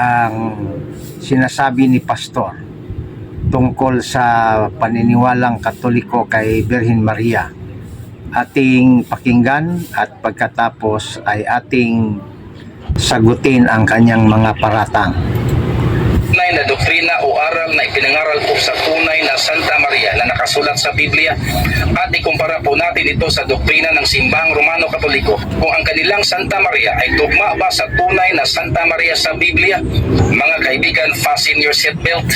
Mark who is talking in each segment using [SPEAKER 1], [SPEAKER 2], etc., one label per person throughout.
[SPEAKER 1] ang sinasabi ni Pastor tungkol sa paniniwalang Katoliko kay Birhen Maria. Ating pakinggan at pagkatapos ay ating sagutin ang kanyang mga paratang.
[SPEAKER 2] Tunay na doktrina o aral na ipinangaral po sa tunay na Santa Maria na nakasulat sa Biblia at ikumpara po natin ito sa doktrina ng Simbahang Romano Katoliko. Kung ang kanilang Santa Maria ay tugma ba sa tunay na Santa Maria sa Biblia? Mga kaibigan, fasten your seatbelt.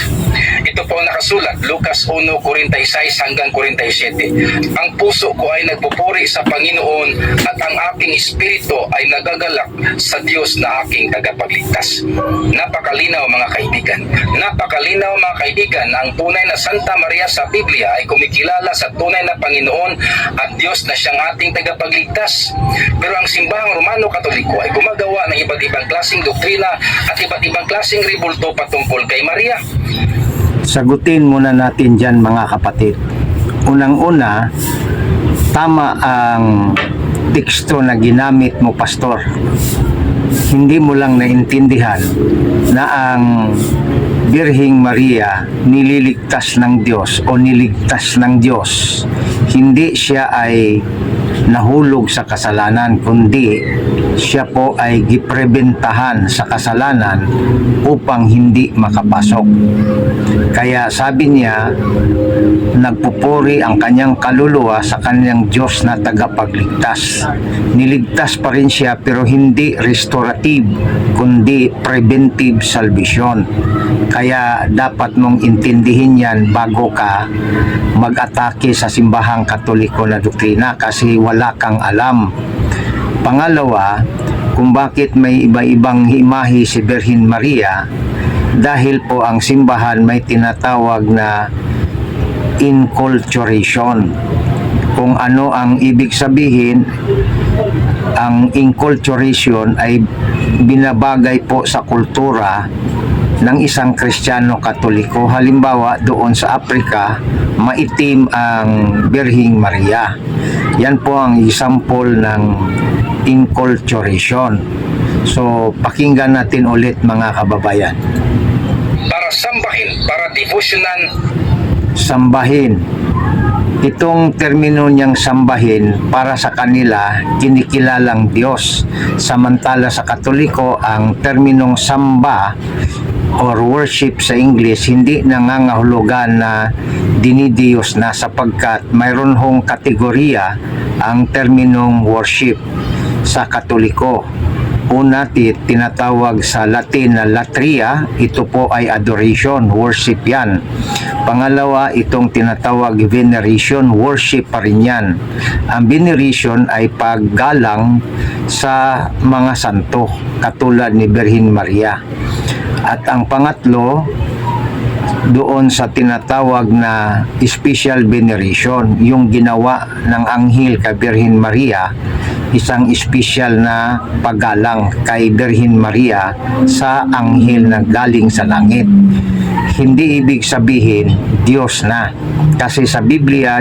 [SPEAKER 2] Ito po ang nakasulat, Lucas 1:46 hanggang 47. Ang puso ko ay nagpupuri sa Panginoon at ang aking espiritu ay nagagalak sa Diyos na aking tagapagligtas. Napakalinaw mga kaibigan. Napakalinaw mga kaibigan na ang tunay na Santa Maria sa Biblia ay kumikilala sa tunay na Panginoon at Diyos na siyang ating tagapagligtas. Pero ang Simbahang Romano Katoliko ay gumagawa ng iba't ibang klaseng doktrina at iba't ibang klaseng ribulto patungkol kay Maria.
[SPEAKER 1] Sagutin muna natin dyan mga kapatid. Unang-una, tama ang teksto na ginamit mo, Pastor. Hindi mo lang naintindihan na ang Birheng Maria nililigtas ng Diyos o niligtas ng Diyos. Hindi siya ay nahulog sa kasalanan, kundi siya po ay giprebentahan sa kasalanan upang hindi makapasok. Kaya sabi niya, nagpupuri ang kanyang kaluluwa sa kanyang Diyos na tagapagligtas. Niligtas pa rin siya pero hindi restorative, kundi preventive salvation. Kaya dapat mong intindihin yan bago ka mag-atake sa simbahang Katoliko na doktrina kasi wala kang alam. Pangalawa, kung bakit may iba-ibang imahe si Birhen Maria, dahil po ang simbahan may tinatawag na inculturation. Kung ano ang ibig sabihin, ang inculturation ay binabagay po sa kultura ng isang Kristiyano Katoliko. Halimbawa, doon sa Africa, maitim ang Birheng Maria. Yan po ang example ng inculturation. So, pakinggan natin ulit mga kababayan.
[SPEAKER 2] Para sambahin, para devotionan.
[SPEAKER 1] Sambahin. Itong termino niyang sambahin para sa kanila, kinikilalang Diyos. Samantala sa Katoliko, ang terminong samba or worship sa English, hindi nangangahulugan na dinidiyos na sapagkat mayroon hong kategorya ang terminong worship sa Katoliko. Una, tinatawag sa Latin na latria, ito po ay adoration, worship yan. Pangalawa, itong tinatawag veneration, worship pa rin yan. Ang veneration ay paggalang sa mga santo, katulad ni Birhen Maria. At ang pangatlo, doon sa tinatawag na special veneration, yung ginawa ng anghel kay Birhen Maria, isang special na paggalang kay Birhen Maria sa anghel na galing sa langit. Hindi ibig sabihin Diyos na. Kasi sa Biblia,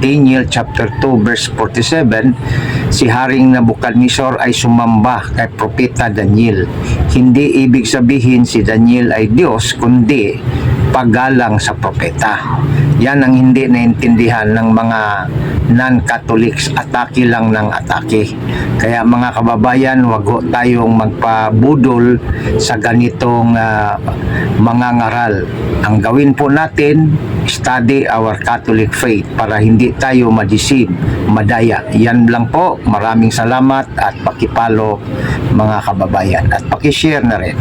[SPEAKER 1] Daniel chapter 2 verse 47, si Haring Nabucodonosor ay sumamba kay Propeta Daniel. Hindi ibig sabihin si Daniel ay Diyos, kundi paggalang sa propeta. Yan ang hindi naintindihan ng mga non-Catholics, atake lang ng atake. Kaya mga kababayan, wag tayong magpabudol sa ganitong mga ngaral. Ang gawin po natin, study our Catholic faith para hindi tayo ma-deceive, madaya. Yan lang po. Maraming salamat at pakipalo mga kababayan at pakishare na rin.